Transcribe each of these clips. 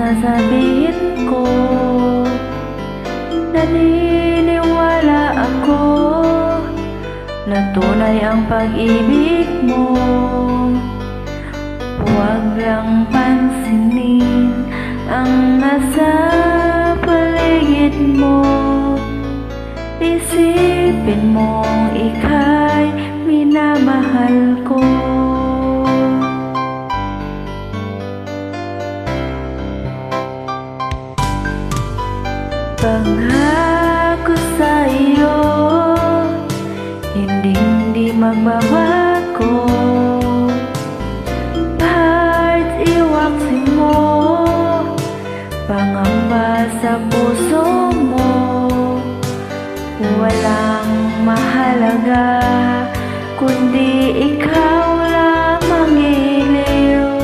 sasabihin ko. Naniniwala ako na tunay ang pag-ibig mo. Huwag lang pansinin ang nasa paligid mo. Isipin mong ika'y minamahal ko. Pangako sa iyo, hindi magbabago. Kahit iwaksin mo, pangamba sa puso mo. Walang mahalaga kundi ikaw lamang iliw.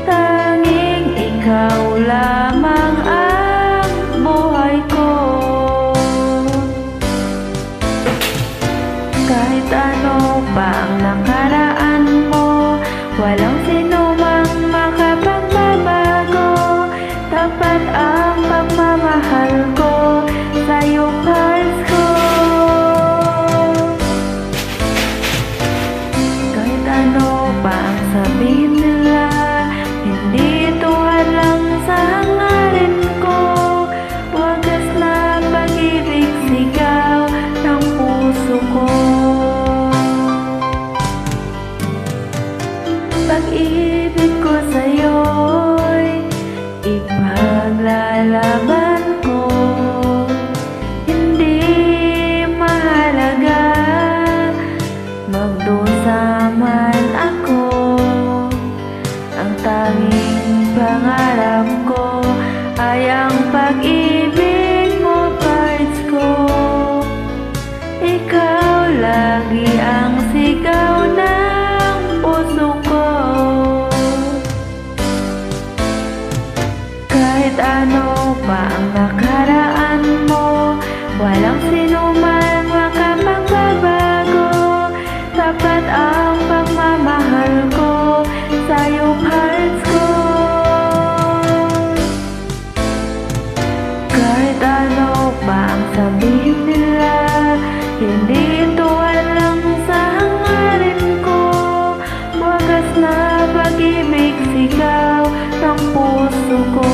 Tanging ikaw lamang ang buhay ko. Kahit ano pa ang nakaraan mo, walang sino mang makapagbabago. Tapat ang pagmamahal ko sa'yo, Pars ko. Kahit ano pa ang sabihin nila, hindi ito halang sa hangarin ko. Wagas na pag-ibig sigaw ng puso ko. Pag-ibig ko sa'yo'y ipaglalaban ko. Hindi mahalaga magdusa man ako. Ang tanging pangarap ko ay ang pag-ibig mo, Pars ko. Ikaw lagi ang sigaw ng puso ko. Kahit ano pa ang nakaraan mo, walang sino man makapagbabago. Tapat ang pagmamahal ko sa'yo, Pars ko. Kahit ano pa ang sabihin nila, hindi ito halang sa hangarin ko. Wagas na pag-ibig sigaw ng puso ko.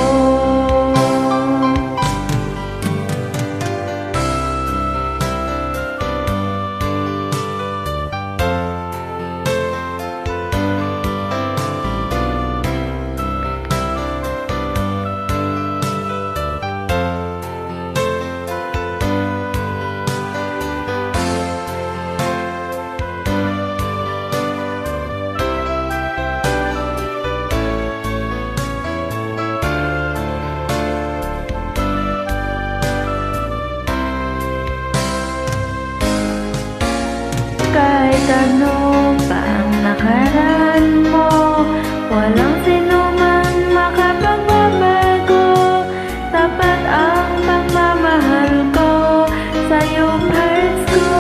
Kahit ano pa ang nakaraan mo, walang sino man makapagbabago. Tapat ang pagmamahal ko sa'yo, Pars ko.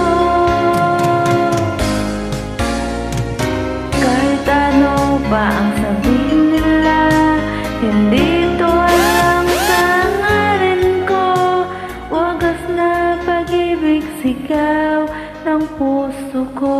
Kahit ano pa ang sabihin nila, hindi ito halang sa hangarin ko. Wagas na pag-ibig sigaw ng puso ko.